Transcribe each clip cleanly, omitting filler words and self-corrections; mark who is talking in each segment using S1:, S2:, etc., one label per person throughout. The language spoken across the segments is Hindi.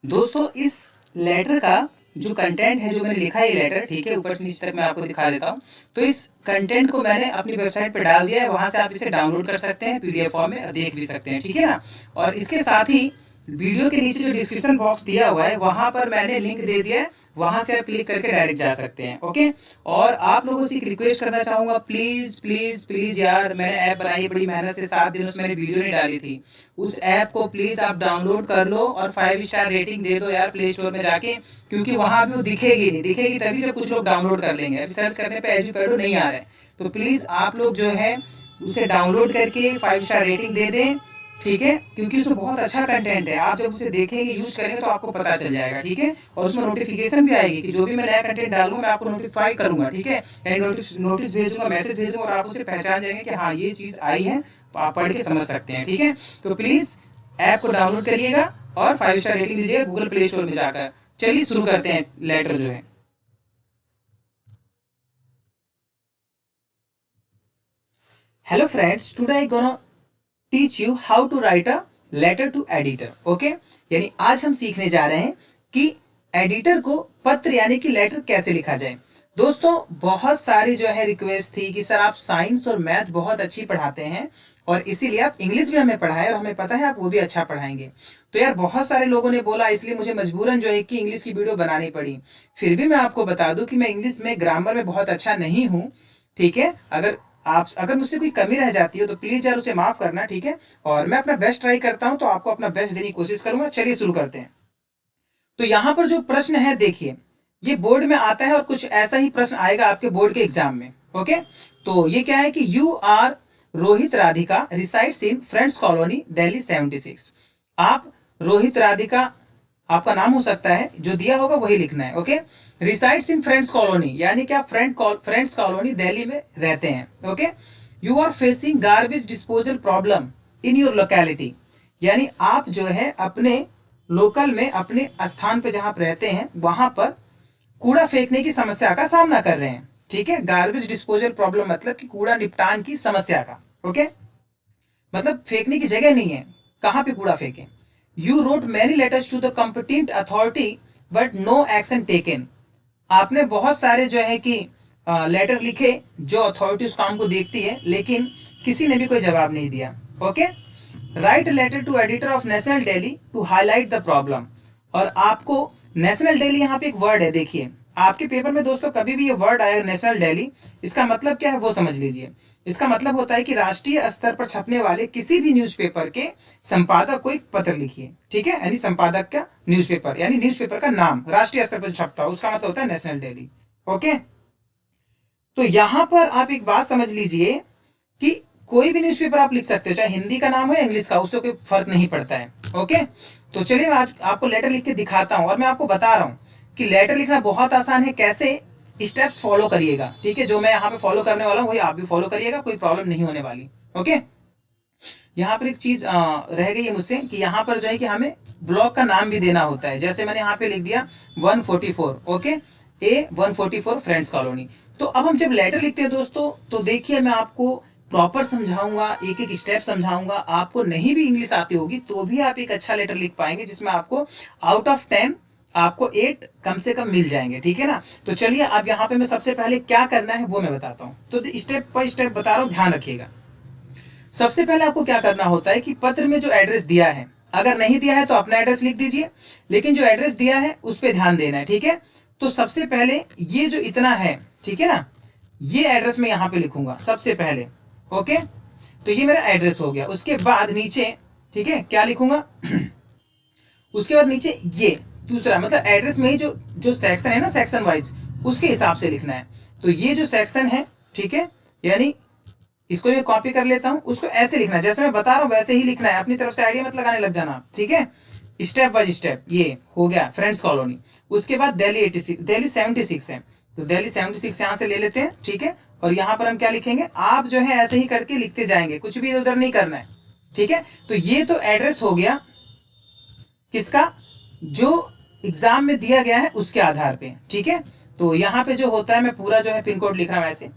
S1: दोस्तों इस लेटर का जो कंटेंट है, जो मैंने लिखा है ये लेटर, ठीक है, ऊपर से नीचे तक मैं आपको दिखा देता हूँ। तो इस कंटेंट को मैंने अपनी वेबसाइट पे डाल दिया है, वहां से आप इसे डाउनलोड कर सकते हैं, पीडीएफ फॉर्म में देख भी सकते हैं, ठीक है ना। और इसके साथ ही वीडियो के नीचे जो डिस्क्रिप्शन बॉक्स दिया हुआ है वहां पर मैंने लिंक दे दिया है, वहां से आप क्लिक करके डायरेक्ट जा सकते हैं। ओके। और आप लोगों से एक रिक्वेस्ट करना चाहूंगा, प्लीज प्लीज प्लीज यार, मैंने ऐप बनाई है बड़ी मेहनत से, 7 दिन उसमें मैंने वीडियो नहीं डाली थी। उस ऐप को प्लीज आप डाउनलोड कर लो और 5 स्टार रेटिंग दे दो यार प्ले स्टोर में जाके, क्योंकि वहां भी वो दिखेगी नहीं, दिखेगी तभी जब कुछ लोग डाउनलोड कर लेंगे। अभी सर्च करने पे एजुपेडो नहीं आ रहा है। तो प्लीज आप लोग जो है उसे डाउनलोड करके 5 स्टार रेटिंग दे दें, ठीक है, क्योंकि उसमें बहुत अच्छा कंटेंट है। आप जब उसे देखेंगे, यूज करेंगे, तो आपको पता चल जाएगा, ठीक है। और उसमें नोटिफिकेशन भी आएगी कि जो भी मैं नया कंटेंट डालूंगा मैं आपको नोटिफाई करूंगा, ठीक है, यानी नोटिस भेजूंगा, मैसेज भेजूंगा, और आप उसे पहचान जाएंगे कि हाँ ये चीज आई है, आप पढ़ के समझ सकते हैं, ठीक है। तो प्लीज ऐप को डाउनलोड करिएगा और 5 स्टार रेटिंग दीजिएगा गूगल प्ले स्टोर में जाकर। चलिए शुरू करते हैं लेटर जो है। Hello friends, today I gonna teach you how to write a letter to editor. Okay, यानी आज हम सीखने जा रहे हैं कि एडिटर को पत्र यानी कि लेटर कैसे लिखा जाए। दोस्तों बहुत सारी जो है रिक्वेस्ट थी कि सर आप साइंस और मैथ बहुत अच्छी पढ़ाते हैं और इसीलिए आप इंग्लिश भी हमें पढ़ाएं, और हमें पता है आप वो भी अच्छा पढ़ाएंगे। तो यार बहुत सारे लोगों ने बोला, इसलिए मुझे मजबूरन जो है कि इंग्लिश की वीडियो बनानी पड़ी। फिर भी मैं आपको बता दूं कि मैं इंग्लिश में ग्रामर में बहुत अच्छा नहीं हूँ, ठीक है। अगर मुझसे कोई कमी रह जाती है तो प्लीज यार उसे माफ करना, ठीक है। और मैं अपना बेस्ट ट्राई करता हूं, तो आपको अपना बेस्ट देने की कोशिश करूंगा। चलिए शुरू करते हैं। तो यहां पर जो प्रश्न है देखिए, ये बोर्ड में आता है और कुछ ऐसा ही प्रश्न आएगा आपके बोर्ड के एग्जाम में। ओके। तो ये क्या है कि you are Rohit Radhika resides in Friends Colony Delhi 76। आप रोहित राधिका आपका नाम हो सकता है, जो दिया होगा वही लिखना है। Okay. Resides in Friends Colony यानी कि आप फ्रेंड्स कॉलोनी दिल्ली में रहते हैं। Okay. You are facing garbage disposal problem in your locality, यानी आप जो है अपने लोकल में, अपने स्थान पे जहां आप रहते हैं वहां पर कूड़ा फेंकने की समस्या का सामना कर रहे हैं, ठीक है। गार्बेज डिस्पोजल प्रॉब्लम मतलब कि कूड़ा निपटान की समस्या का। ओके। मतलब फेंकने की जगह नहीं है, कहां पे कूड़ा फेंकें। You wrote many letters to the competent authority but no action taken. आपने बहुत सारे जो है कि लेटर लिखे जो अथॉरिटी उस काम को देखती है, लेकिन किसी ने भी कोई जवाब नहीं दिया। Okay. Write letter to editor of national daily to highlight the problem. और आपको नेशनल डेली, यहाँ पे एक वर्ड है, देखिए आपके पेपर में दोस्तों कभी भी ये वर्ड आया नेशनल डेली, इसका मतलब क्या है वो समझ लीजिए। इसका मतलब होता है कि राष्ट्रीय स्तर पर छपने वाले किसी भी न्यूज़पेपर के संपादक को एक पत्र लिखिए, ठीक है। यानी संपादक का न्यूज़पेपर, यानी न्यूज़पेपर का नाम राष्ट्रीय स्तर पर छपता है, उसका मतलब होता है नेशनल डेली। ओके। तो यहां पर आप एक बात समझ लीजिए कि कोई भी न्यूज़पेपर आप लिख सकते हो, चाहे हिंदी का नाम हो या इंग्लिश का, उससे कोई फर्क नहीं पड़ता है। ओके। तो चलिए मैं आज आपको लेटर लिख के दिखाता हूं, और मैं आपको बता रहा हूं कि लेटर लिखना बहुत आसान है, कैसे स्टेप्स फॉलो करिएगा, ठीक है। जो मैं यहाँ पे फॉलो करने वाला हूँ वही आप भी फॉलो करिएगा, कोई प्रॉब्लम नहीं होने वाली। ओके। यहाँ पर एक चीज रह गई है मुझसे कि यहाँ पर जो है कि हमें ब्लॉक का नाम भी देना होता है। जैसे मैंने यहाँ पे लिख दिया 144, ओके, A144 फ्रेंड्स कॉलोनी। तो अब हम जब लेटर लिखते हैं दोस्तों, तो देखिए मैं आपको प्रॉपर समझाऊंगा, एक एक स्टेप समझाऊंगा। आपको नहीं भी इंग्लिश आती होगी तो भी आप एक अच्छा लेटर लिख पाएंगे, जिसमें आपको आउट ऑफ 10 आपको 8 कम से कम मिल जाएंगे, ठीक है ना। तो चलिए अब यहाँ पे मैं सबसे पहले क्या करना है वो मैं बताता हूँ। तो स्टेप बाय स्टेप बता रहा हूँ, ध्यान रखिएगा। सबसे पहले आपको क्या करना होता है कि पत्र में जो एड्रेस दिया है, अगर नहीं दिया है तो अपना एड्रेस लिख दीजिए, लेकिन जो एड्रेस दिया है उस पर ध्यान देना है, ठीक है। तो सबसे पहले ये जो इतना है, ठीक है ना, ये एड्रेस मैं यहां पे लिखूंगा सबसे पहले। ओके। तो ये मेरा एड्रेस हो गया। उसके बाद नीचे, ठीक है, क्या लिखूंगा उसके बाद नीचे ये दूसरा, मतलब एड्रेस में ही जो जो सेक्शन है ना, सेक्शन वाइज उसके हिसाब से लिखना है। तो ये जो सेक्शन है, ठीक है, यानी इसको मैं कॉपी कर लेता हूं, उसको ऐसे लिखना है जैसे मैं बता रहा हूं वैसे ही लिखना है, अपनी तरफ से आइडिया मत लगाने लग जाना, ठीक है। स्टेप बाय स्टेप ये हो गया फ्रेंड्स कॉलोनी। उसके बाद दिल्ली 86, दिल्ली 76 है, तो दिल्ली 76 यहां से ले लेते हैं, ठीक है। और यहां पर हम क्या लिखेंगे, आप जो है ऐसे ही करके लिखते जाएंगे, कुछ भी इधर उधर नहीं करना है, ठीक है। तो ये तो एड्रेस हो गया किसका, जो एग्जाम में दिया गया है उसके आधार पे, ठीक है। तो यहाँ पे जो होता है मैं पूरा जो है पिन कोड लिख रहा हूँ ऐसे।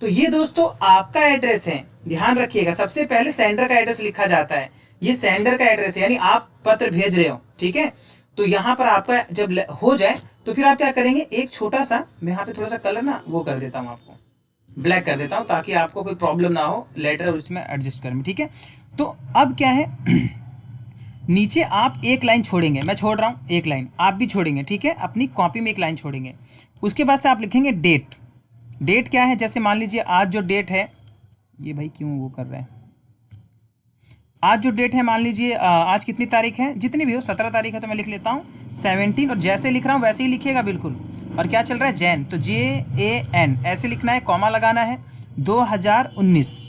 S1: तो ये दोस्तों आपका एड्रेस है, ध्यान रखिएगा। सबसे पहले सेंडर का एड्रेस लिखा जाता है, ये सेंडर का एड्रेस है, यानी आप पत्र भेज रहे हो, ठीक है। तो यहाँ पर आपका जब हो जाए तो फिर आप क्या करेंगे, एक छोटा सा, मैं यहाँ पे थोड़ा सा कलर ना वो कर देता हूँ, आपको ब्लैक कर देता हूँ ताकि आपको कोई प्रॉब्लम ना हो लेटर और इसमें एडजस्ट करने में, ठीक है। तो अब क्या है नीचे आप एक लाइन छोड़ेंगे, मैं छोड़ रहा हूँ एक लाइन, आप भी छोड़ेंगे, ठीक है, अपनी कॉपी में एक लाइन छोड़ेंगे। उसके बाद से आप लिखेंगे डेट। डेट क्या है, जैसे मान लीजिए आज जो डेट है, ये भाई क्यों वो कर रहे हैं, आज जो डेट है मान लीजिए आज कितनी तारीख है, जितनी भी हो, 17 तारीख है, तो मैं लिख लेता हूँ 17, और जैसे लिख रहा हूँ वैसे ही लिखिएगा बिल्कुल। और क्या चल रहा है, जैन, तो JAN ऐसे लिखना है, कॉमा लगाना है, 2019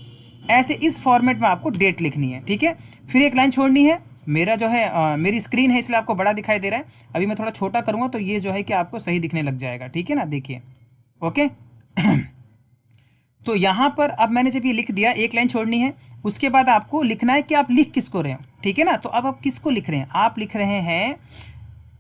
S1: ऐसे इस फॉर्मेट में आपको डेट लिखनी है, ठीक है। फिर एक लाइन छोड़नी है, मेरा जो है मेरी स्क्रीन है इसलिए आपको बड़ा दिखाई दे रहा है, अभी मैं थोड़ा छोटा करूँगा तो ये जो है कि आपको सही दिखने लग जाएगा, ठीक है ना, देखिए, ओके। तो यहाँ पर अब मैंने जब ये लिख दिया, एक लाइन छोड़नी है, उसके बाद आपको लिखना है कि आप लिख किसको रहे हो, ठीक है ना। तो अब आप किसको लिख रहे हैं, आप लिख रहे हैं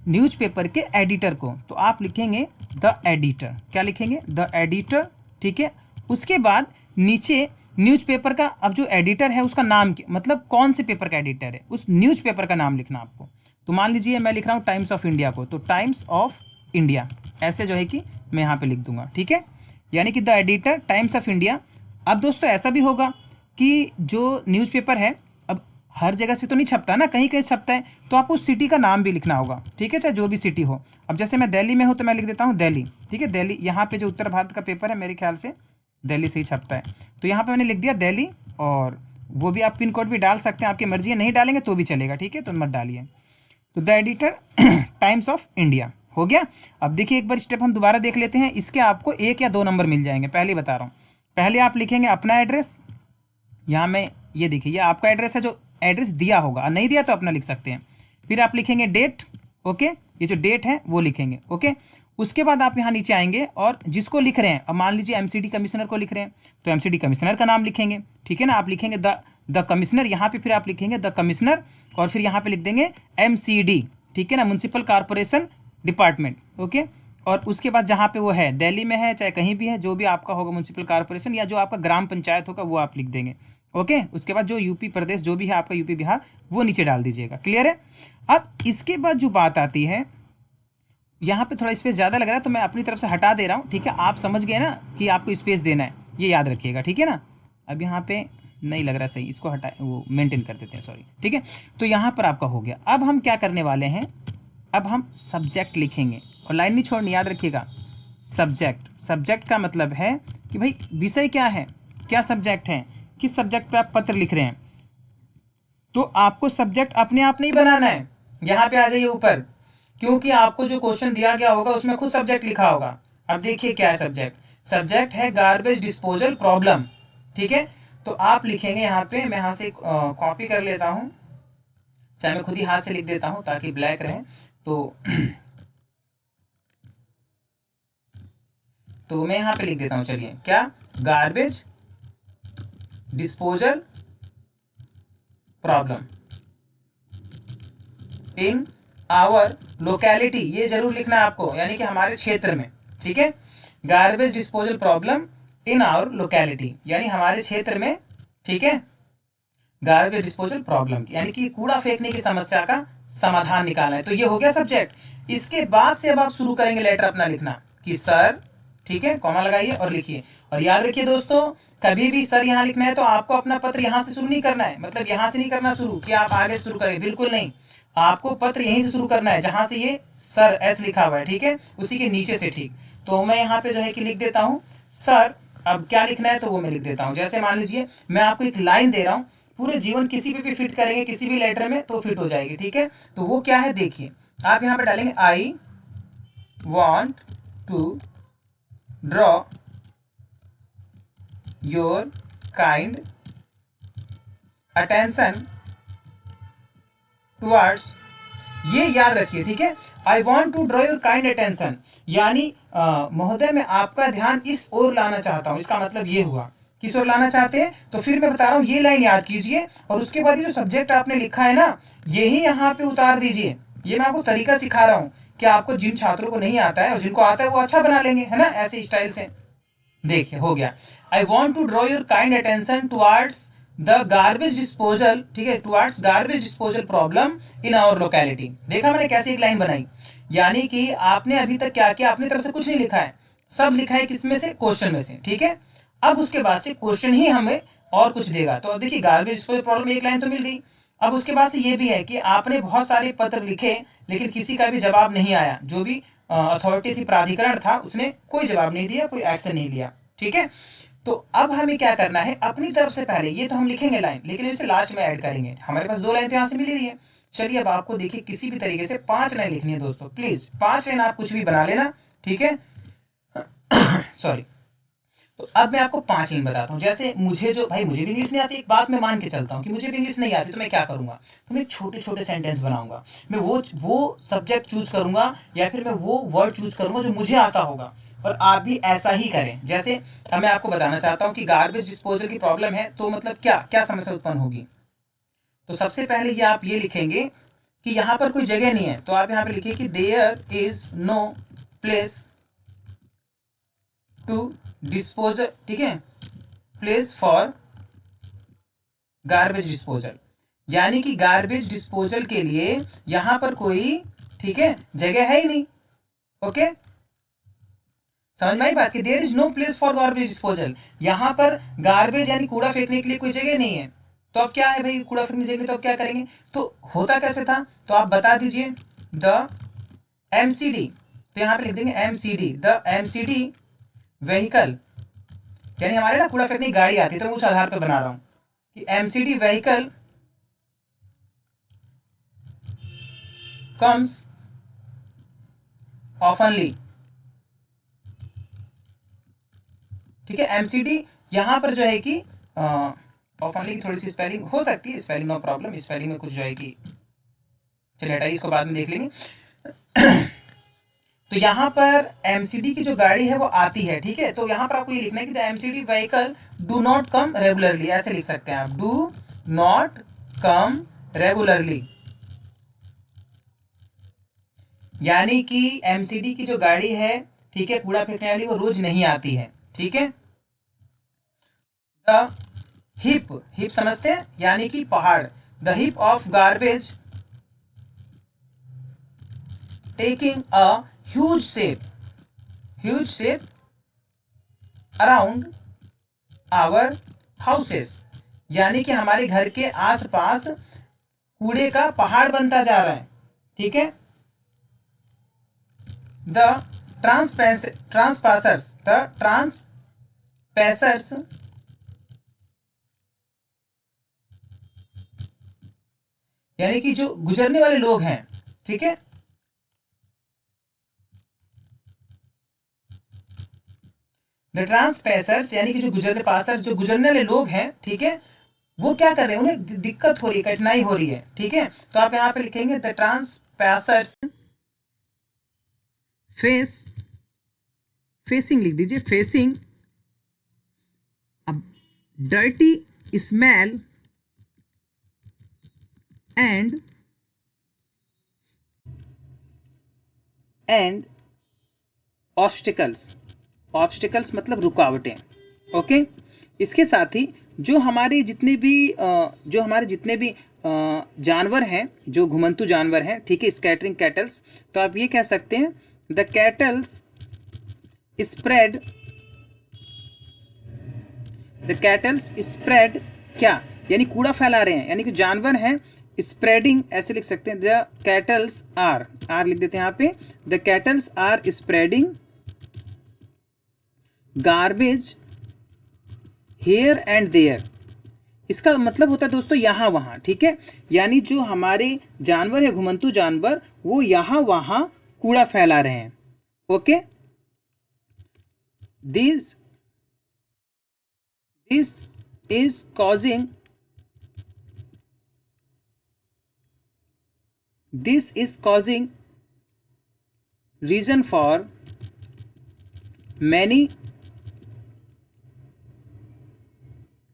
S1: न्यूज़पेपर के एडिटर को, तो आप लिखेंगे द एडिटर, क्या लिखेंगे, द एडिटर, ठीक है। उसके बाद नीचे न्यूज़पेपर का, अब जो एडिटर है उसका नाम, मतलब कौन से पेपर का एडिटर है, उस न्यूज़पेपर का नाम लिखना आपको। तो मान लीजिए मैं लिख रहा हूँ टाइम्स ऑफ इंडिया को, तो टाइम्स ऑफ इंडिया ऐसे जो है कि मैं यहाँ पे लिख दूंगा, ठीक है, यानी कि the editor times of India. अब दोस्तों ऐसा भी होगा कि जो न्यूज़पेपर है अब हर जगह से तो नहीं छपता ना, कहीं कहीं छपता है, तो आपको उस सिटी का नाम भी लिखना होगा, ठीक है, चाहे जो भी सिटी हो। अब जैसे मैं दिल्ली में हूँ तो मैं लिख देता हूँ दिल्ली, ठीक है, दिल्ली, यहाँ पे जो उत्तर भारत का पेपर है मेरे ख्याल से दिल्ली से ही छपता है, तो यहाँ पे मैंने लिख दिया दिल्ली, और वो भी आप पिन कोड भी डाल सकते हैं, आपकी मर्जी है, नहीं डालेंगे तो भी चलेगा, ठीक है, तो मत डालिए। तो the editor times of India हो गया। अब देखिए एक बार स्टेप हम दोबारा देख लेते हैं, इसके आपको 1 या 2 नंबर मिल जाएंगे, पहले बता रहा हूँ। पहले आप लिखेंगे अपना एड्रेस, यहाँ में ये देखिए ये आपका एड्रेस है जो एड्रेस दिया होगा, नहीं दिया तो अपना लिख सकते हैं। फिर आप लिखेंगे डेट, ओके, ये जो डेट है वो लिखेंगे, ओके। उसके बाद आप यहाँ नीचे आएंगे और जिसको लिख रहे हैं, अब मान लीजिए MCD कमिश्नर को लिख रहे हैं तो MCD कमिश्नर का नाम लिखेंगे, ठीक है ना, आप लिखेंगे द कमिश्नर, यहाँ पे फिर आप लिखेंगे द कमिश्नर, और फिर यहाँ पे लिख देंगे MCD, ठीक है ना, म्यूनसिपल कॉरपोरेशन डिपार्टमेंट, ओके। और उसके बाद जहाँ पे वो है, दिल्ली में है चाहे कहीं भी है, जो भी आपका होगा म्यूनसिपल कॉरपोरेशन या जो आपका ग्राम पंचायत होगा वो आप लिख देंगे, ओके। उसके बाद जो यूपी प्रदेश जो भी है आपका, यूपी बिहार, वो नीचे डाल दीजिएगा, क्लियर है। अब इसके बाद जो बात आती है, यहाँ पे थोड़ा स्पेस ज़्यादा लग रहा है तो मैं अपनी तरफ से हटा दे रहा हूँ, ठीक है, आप समझ गए ना कि आपको स्पेस देना है, ये याद रखिएगा, ठीक है ना। अब यहाँ पे नहीं लग रहा सही, इसको हटा, वो मेंटेन कर देते हैं, सॉरी, ठीक है। तो यहाँ पर आपका हो गया। अब हम क्या करने वाले हैं, अब हम सब्जेक्ट लिखेंगे, और लाइन नहीं छोड़नी, याद रखिएगा, सब्जेक्ट। सब्जेक्ट का मतलब है कि भाई विषय क्या है, क्या सब्जेक्ट है, किस सब्जेक्ट पे आप पत्र लिख रहे हैं। तो आपको सब्जेक्ट अपने आप नहीं बनाना है, यहाँ पे आ जाइए ऊपर, क्योंकि आपको जो क्वेश्चन दिया गया होगा उसमें खुद सब्जेक्ट लिखा होगा। अब देखिए क्या है सब्जेक्ट, सब्जेक्ट है गार्बेज डिस्पोजल प्रॉब्लम, ठीक है। तो आप लिखेंगे यहाँ पे, मैं यहाँ से कॉपी कर लेता हूँ, चाहे मैं खुद ही हाथ से लिख देता हूँ ताकि ब्लैक रहे, तो मैं यहाँ पे लिख देता हूँ, चलिए, क्या, garbage disposal problem in our locality, ये जरूर लिखना है आपको, यानी कि हमारे क्षेत्र में, ठीक है, garbage disposal problem in our locality, यानी हमारे क्षेत्र में, ठीक है, गार्बेज डिस्पोजल प्रॉब्लम यानी कि कूड़ा फेंकने की समस्या का समाधान निकालना है। तो ये हो गया सब्जेक्ट। इसके बाद से अब आप शुरू करेंगे लेटर अपना लिखना कि सर, ठीक है, कॉमा लगाइए और लिखिए। और याद रखिए दोस्तों, कभी भी सर यहाँ लिखना है तो आपको अपना पत्र यहाँ से शुरू नहीं करना है, मतलब यहाँ से नहीं करना शुरू कि आप आगे शुरू करेंगे, बिल्कुल नहीं, आपको पत्र यहीं से शुरू करना है जहां से ये सर एस लिखा हुआ है, ठीक है, उसी के नीचे से, ठीक। तो मैं यहाँ पे जो है कि लिख देता हूँ सर, अब क्या लिखना है तो वो मैं लिख देता हूँ। जैसे मान लीजिए मैं आपको एक लाइन दे रहा हूँ, पूरे जीवन किसी पे भी फिट करेंगे, किसी भी लेटर में तो फिट हो जाएगी, ठीक है। तो वो क्या है देखिए, आप यहाँ पे डालेंगे I want to draw your kind attention towards, ये याद रखिए, ठीक है, I want to draw your kind attention, यानी महोदय मैं आपका ध्यान इस ओर लाना चाहता हूं, इसका मतलब ये हुआ, किस ओर लाना चाहते हैं, तो फिर मैं बता रहा हूं ये लाइन याद कीजिए, और उसके बाद ये जो सब्जेक्ट आपने लिखा है ना, यही यहाँ पे उतार दीजिए। ये मैं आपको तरीका सिखा रहा हूँ कि आपको जिन छात्रों को नहीं आता है और जिनको आता है वो अच्छा बना लेंगे, है ना, ऐसे स्टाइल से। देखिए हो गया, I want to draw your kind attention towards the garbage disposal, ठीक है, towards garbage disposal problem in our locality. देखा मैंने कैसे एक लाइन बनाई, यानी कि आपने अभी तक क्या किया, अपनी तरफ से कुछ नहीं लिखा है, सब लिखा है किसमें से, क्वेश्चन में से, ठीक है। अब उसके बाद से क्वेश्चन ही हमें और कुछ देगा। तो अब देखिए गार्बेज डिस्पोजल प्रॉब्लम एक लाइन तो मिल गई। अब उसके बाद से ये भी है कि आपने बहुत सारे पत्र लिखे लेकिन किसी का भी जवाब नहीं आया, जो भी अथॉरिटी थी, प्राधिकरण था, उसने कोई जवाब नहीं दिया, कोई एक्शन नहीं लिया, ठीक है। तो अब हमें क्या करना है, अपनी तरफ से पहले ये तो हम लिखेंगे लाइन, लेकिन इसे लास्ट में ऐड करेंगे। हमारे पास 2 लाइन तो यहाँ से मिल रही है। चलिए अब आपको देखिए किसी भी तरीके से 5 लाइन लिखनी है दोस्तों, प्लीज 5 लाइन आप कुछ भी बना लेना, ठीक है। सॉरी। तो अब मैं आपको 5 लाइन बताता हूँ। जैसे मुझे जो भाई, मुझे भी इंग्लिश नहीं आती, एक बात मैं मान के चलता हूँ कि मुझे भी इंग्लिश नहीं आती, तो मैं क्या करूंगा, तो मैं छोटे छोटे सेंटेंस बनाऊंगा। मैं वो सब्जेक्ट चूज करूंगा या फिर मैं वो वर्ड चूज करूंगा जो मुझे आता होगा, और आप भी ऐसा ही करें। जैसे अब मैं आपको बताना चाहता हूँ कि गार्बेज डिस्पोजल की प्रॉब्लम है, तो मतलब क्या क्या समस्या उत्पन्न होगी। तो सबसे पहले ये आप ये लिखेंगे कि यहाँ पर कोई जगह नहीं है, तो आप यहाँ पे लिखिए कि there is no place to disposal, ठीक है, प्लेस फॉर गार्बेज डिस्पोजल, यानी कि गार्बेज डिस्पोजल के लिए यहां पर कोई, ठीक है, जगह है ही नहीं। ओके, समझ में आई बात कि there is no place for garbage disposal, यहां पर गार्बेज यानी कूड़ा फेंकने के लिए कोई जगह नहीं है। तो अब क्या है भाई, कूड़ा फेंकने जगह, तो अब क्या करेंगे, तो होता कैसे था, तो आप बता दीजिए द एमसीडी, तो यहां पे लिख देंगे एमसीडी, द एमसीडी व्हीकल, यानी हमारे ना कूड़ा फेंकने की गाड़ी आती है, तो मैं उस आधार पर बना रहा हूं कि एमसीडी व्हीकल कम्स ऑफनली, ठीक है। एमसीडी यहां पर जो है कि ऑफनली की थोड़ी सी स्पेलिंग हो सकती है, स्पेलिंग नो प्रॉब्लम, स्पेलिंग में कुछ जो है कि चलिए हटाइए, इसको बाद में देख लेंगे। तो यहाँ पर एमसीडी की जो गाड़ी है वो आती है, ठीक है। तो यहाँ पर आपको ये लिखना है कि the MCD vehicle do not come regularly, ऐसे लिख सकते हैं आप, डू नॉट कम रेगुलरली, यानी कि एमसीडी की जो गाड़ी है, ठीक है, कूड़ा फेंकने वाली, वो रोज नहीं आती है, ठीक है। द हिप, हिप समझते हैं, यानी कि पहाड़, the heap of garbage taking a huge shape around our houses, यानी कि हमारे घर के आसपास कूड़े का पहाड़ बनता जा रहा है, ठीक है। द ट्रांसपासर्स यानी कि जो गुजरने वाले लोग हैं, ठीक है, द ट्रांसपेसर्स यानी कि जो गुजरने पासर्स, जो गुजरने वाले लोग हैं, ठीक है, वो क्या कर रहे हैं, उन्हें दिक्कत हो रही है, कठिनाई हो रही है, ठीक है। तो आप यहां पे लिखेंगे द ट्रांसपेसर्स फेसिंग लिख दीजिए, facing dirty smell and obstacles मतलब रुकावटें, ओके। इसके साथ ही जो हमारे जितने भी जानवर हैं, जो घुमंतु जानवर हैं, ठीक है, स्कैटरिंग कैटल्स, तो आप ये कह सकते हैं द कैटल्स स्प्रेड क्या, यानी कूड़ा फैला रहे हैं, यानी कि जानवर हैं स्प्रेडिंग, ऐसे लिख सकते हैं, द कैटल्स आर लिख देते हैं यहाँ पे, the cattles are spreading garbage here and there. इसका मतलब होता है दोस्तों यहाँ वहाँ, ठीक है, यानी जो हमारे जानवर है, घुमंतु जानवर, वो यहाँ वहाँ कूड़ा फैला रहे हैं, okay. This is causing reason for many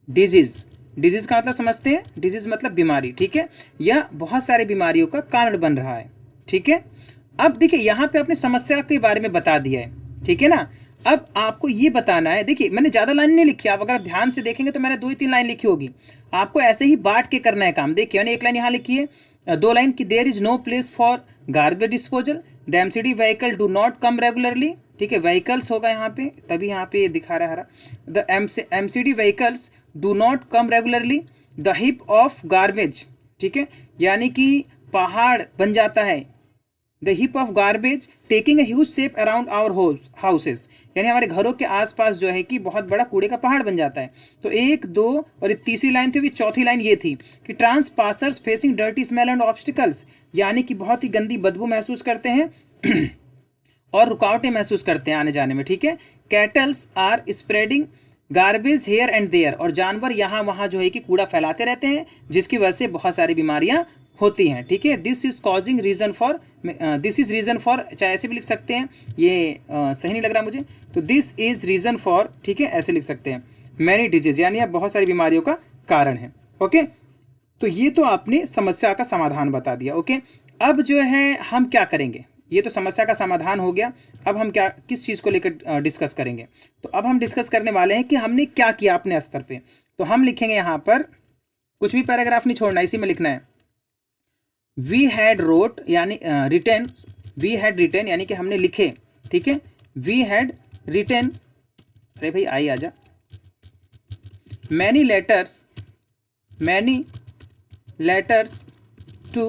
S1: disease का मतलब समझते हैं, डिजीज मतलब बीमारी, ठीक है, यह बहुत सारी बीमारियों का कारण बन रहा है, ठीक है। अब देखिए यहाँ पे अपने समस्या के बारे में बता दिया है, ठीक है ना। अब आपको ये बताना है, देखिए मैंने ज़्यादा लाइन नहीं लिखी, आप अगर ध्यान से देखेंगे तो मैंने 2 ही 3 लाइन लिखी होगी। आपको ऐसे ही बांट के करना है काम। देखिए मैंने 1 लाइन यहाँ लिखी है, 2 लाइन की, there is no place for garbage disposal, the MCD vehicle do not come regularly. ठीक है, व्हीकल्स होगा यहाँ पे, तभी यहाँ पे दिखा रहा है हरा, the MCD vehicles do not come regularly, the heap of garbage. ठीक है, यानी कि पहाड़ बन जाता है, the heap of garbage taking a huge shape around our houses, यानी हमारे घरों के आसपास जो है कि बहुत बड़ा कूड़े का पहाड़ बन जाता है। तो 1 2 और ये तीसरी लाइन थी, चौथी लाइन ये थी कि trespassers facing dirty smell and obstacles, यानी कि बहुत ही गंदी बदबू महसूस करते हैं और रुकावटें महसूस करते हैं आने जाने में। ठीक है, cattles are spreading garbage here and there, और जानवर यहाँ वहाँ जो है कि कूड़ा फैलाते रहते हैं, जिसकी वजह से बहुत सारी बीमारियाँ होती हैं। ठीक है, this is causing reason for, this is reason for, चाहे ऐसे भी लिख सकते हैं, ये सही नहीं लग रहा मुझे, तो दिस इज रीजन फॉर, ठीक है ऐसे लिख सकते हैं, मैनी डिजीज, यानी आप बहुत सारी बीमारियों का कारण है। ओके, तो ये तो आपने समस्या का समाधान बता दिया। ओके, अब जो है हम क्या करेंगे, ये तो समस्या का समाधान हो गया, अब हम क्या किस चीज़ को लेकर डिस्कस करेंगे, तो अब हम डिस्कस करने वाले हैं कि हमने क्या किया अपने स्तर पे। तो हम लिखेंगे यहाँ पर, कुछ भी पैराग्राफ नहीं छोड़ना, इसी में लिखना है, वी हैड रोट यानी रिटेन, वी हैड रिटेन यानी कि हमने लिखे। ठीक है, वी हैड रिटेन, अरे भाई आई आजा, many letters to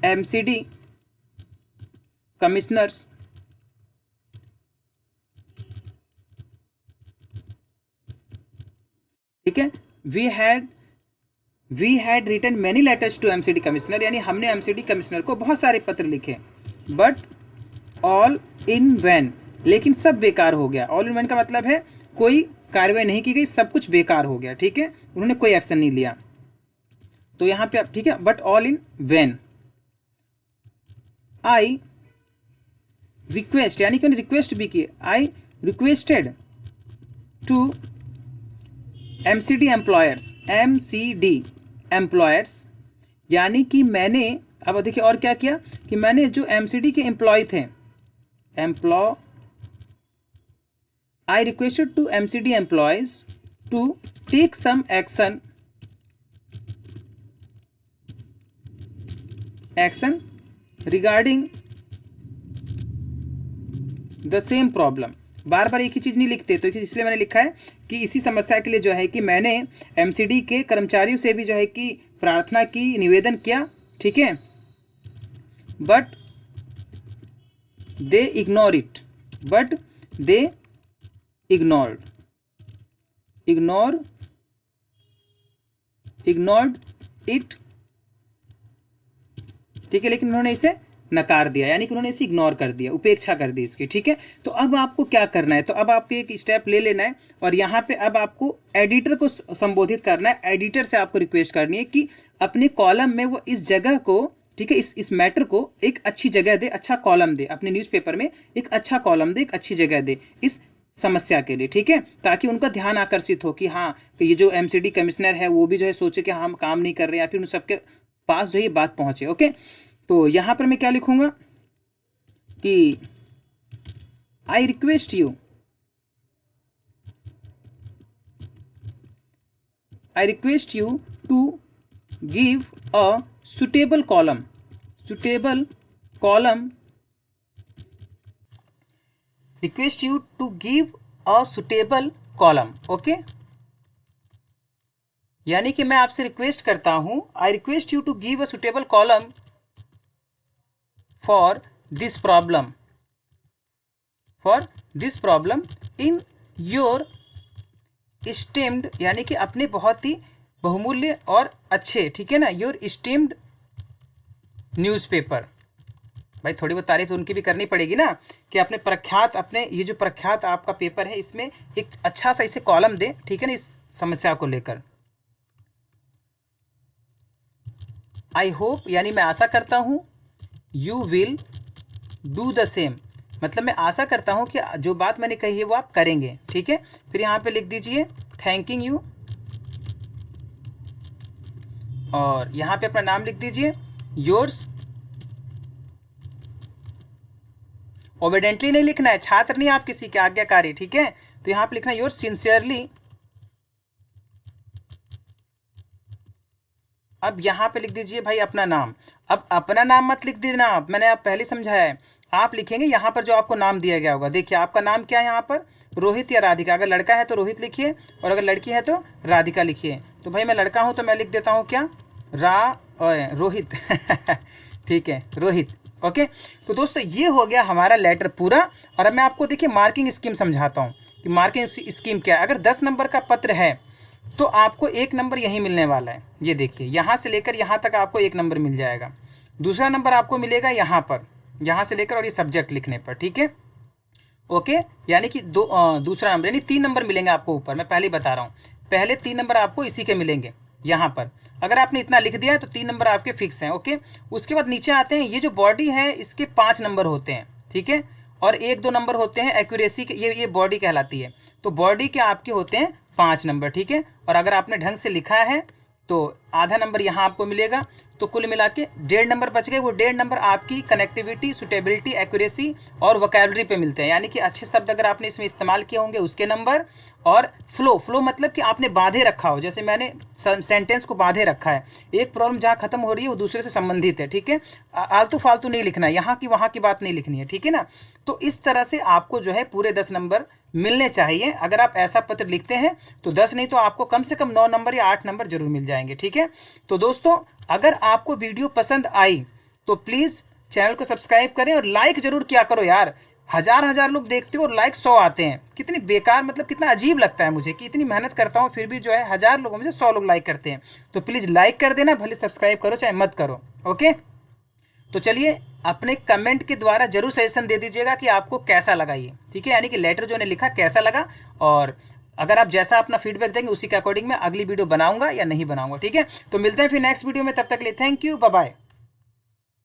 S1: MCD commissioners, ठीक है, we had written many letters to MCD commissioner, यानी हमने एमसीडी कमिश्नर को बहुत सारे पत्र लिखे, बट ऑल इन वैन, लेकिन सब बेकार हो गया। ऑल इन वैन का मतलब है कोई कार्रवाई नहीं की गई, सब कुछ बेकार हो गया। ठीक है, उन्होंने कोई एक्शन नहीं लिया, तो यहाँ पे आप, ठीक है, but all in vain I request, यानी कि उन्होंने रिक्वेस्ट भी की, I requested to MCD employers, यानी कि मैंने, अब देखिए और क्या किया कि मैंने जो एमसीडी के एम्प्लॉय थे, I requested to MCD employees to take some action regarding the same problem. बार बार एक ही चीज़ नहीं लिखते, तो इसलिए मैंने लिखा है कि इसी समस्या के लिए जो है कि मैंने एमसीडी के कर्मचारियों से भी जो है कि प्रार्थना की, निवेदन किया। ठीक है, but they ignore it, but they ignored it. ठीक है, लेकिन उन्होंने इसे नकार दिया, यानी कि उन्होंने इसे इग्नोर कर दिया, उपेक्षा कर दी इसकी। ठीक है, तो अब आपको क्या करना है, तो अब आपको एक स्टेप ले लेना है, और यहाँ पे अब आपको एडिटर को संबोधित करना है। एडिटर से आपको रिक्वेस्ट करनी है कि अपने कॉलम में वो इस जगह को, ठीक है, इस मैटर को एक अच्छी जगह दे, अच्छा कॉलम दे, अपने न्यूज़पेपर में एक अच्छा कॉलम दे, एक अच्छी जगह दे इस समस्या के लिए। ठीक है, ताकि उनका ध्यान आकर्षित हो कि हाँ, कि ये जो एमसीडी कमिश्नर है वो भी जो है सोचे कि हम काम नहीं कर रहे, या फिर उन सबके पास जो ये बात पहुँचे। ओके, तो यहाँ पर मैं क्या लिखूंगा कि I request you to give a suitable column, request you to give a suitable column. Okay, यानी कि मैं आपसे रिक्वेस्ट करता हूं, I request you to give a suitable column for this problem in your esteemed, यानी कि अपने बहुत ही बहुमूल्य और अच्छे, ठीक है ना, योर esteemed न्यूज़पेपर। भाई थोड़ी बहुत तारीफ तो उनकी भी करनी पड़ेगी ना, कि अपने प्रख्यात, अपने ये जो प्रख्यात आपका पेपर है इसमें एक अच्छा सा इसे कॉलम दे, ठीक है ना, इस समस्या को लेकर। आई होप, यानी मैं आशा करता हूँ, you will do the same, मतलब मैं आशा करता हूँ कि जो बात मैंने कही है वो आप करेंगे। ठीक है, फिर यहाँ पे लिख दीजिए थैंकिंग यू, और यहाँ पे अपना नाम लिख दीजिए, योर्स, ओबीडेंटली नहीं लिखना है, छात्र नहीं आप किसी के, आज्ञाकारी, ठीक है। तो यहाँ पे लिखना है योर सिंसियरली। अब यहाँ पे लिख दीजिए भाई अपना नाम। अब अपना नाम मत लिख देना आप, मैंने आप पहले समझाया है। आप लिखेंगे यहाँ पर जो आपको नाम दिया गया होगा। देखिए आपका नाम क्या है यहाँ पर, रोहित या राधिका। अगर लड़का है तो रोहित लिखिए, और अगर लड़की है तो राधिका लिखिए। तो भाई मैं लड़का हूँ तो मैं लिख देता हूँ क्या, रोहित ठीक है, रोहित। ओके, तो दोस्तों ये हो गया हमारा लेटर पूरा। और अब मैं आपको देखिए मार्किंग स्कीम समझाता हूँ कि मार्किंग स्कीम क्या है। अगर 10 नंबर का पत्र है तो आपको 1 नंबर यहीं मिलने वाला है। ये देखिए यहाँ से लेकर यहाँ तक आपको 1 नंबर मिल जाएगा। दूसरा नंबर आपको मिलेगा यहाँ पर, यहाँ से लेकर और ये सब्जेक्ट लिखने पर, ठीक है। ओके, यानी कि दूसरा नंबर यानी 3 नंबर मिलेंगे आपको ऊपर। मैं पहले ही बता रहा हूँ, पहले 3 नंबर आपको इसी के मिलेंगे यहाँ पर। अगर आपने इतना लिख दिया है तो 3 नंबर आपके फिक्स हैं। ओके, उसके बाद नीचे आते हैं, ये जो बॉडी है इसके 5 नंबर होते हैं, ठीक है। और 1-2 नंबर होते हैं एक्यूरेसी के, ये बॉडी कहलाती है। तो बॉडी के आपके होते हैं 5 नंबर, ठीक है। और अगर आपने ढंग से लिखा है तो आधा नंबर यहाँ आपको मिलेगा। तो कुल मिला के 1.5 नंबर बच गए। वो 1.5 नंबर आपकी कनेक्टिविटी, सुटेबिलिटी, एक्यूरेसी और वोकैबुलरी पे मिलते हैं। यानी कि अच्छे शब्द अगर आपने इसमें इस्तेमाल किए होंगे उसके नंबर। और फ्लो मतलब कि आपने बांधे रखा हो, जैसे मैंने सेंटेंस को बांधे रखा है, एक प्रॉब्लम जहाँ खत्म हो रही है वो दूसरे से संबंधित है, ठीक है। आलतू फालतू नहीं लिखना है, यहाँ की वहाँ की बात नहीं लिखनी है, ठीक है ना। तो इस तरह से आपको जो है पूरे 10 नंबर मिलने चाहिए। अगर आप ऐसा पत्र लिखते हैं तो 10 नहीं तो आपको कम से कम 9 नंबर या 8 नंबर जरूर मिल जाएंगे, ठीक है। तो दोस्तों अगर आपको वीडियो पसंद आई तो प्लीज़ चैनल को सब्सक्राइब करें और लाइक जरूर किया करो यार। हजार लोग देखते हो और लाइक 100 आते हैं, कितनी बेकार, मतलब कितना अजीब लगता है मुझे कि इतनी मेहनत करता हूँ फिर भी जो है 1000 लोगों में से 100 लोग लाइक करते हैं। तो प्लीज़ लाइक कर देना, भले सब्सक्राइब करो चाहे मत करो। ओके, तो चलिए अपने कमेंट के द्वारा जरूर सजेशन दे दीजिएगा कि आपको कैसा लगा ये, ठीक है। यानी कि लेटर जो ने लिखा कैसा लगा, और अगर आप जैसा अपना फीडबैक देंगे उसी के अकॉर्डिंग मैं अगली वीडियो बनाऊंगा या नहीं बनाऊंगा, ठीक है। तो मिलते हैं फिर नेक्स्ट वीडियो में, तब तक के लिए थैंक यू, बाय बाय।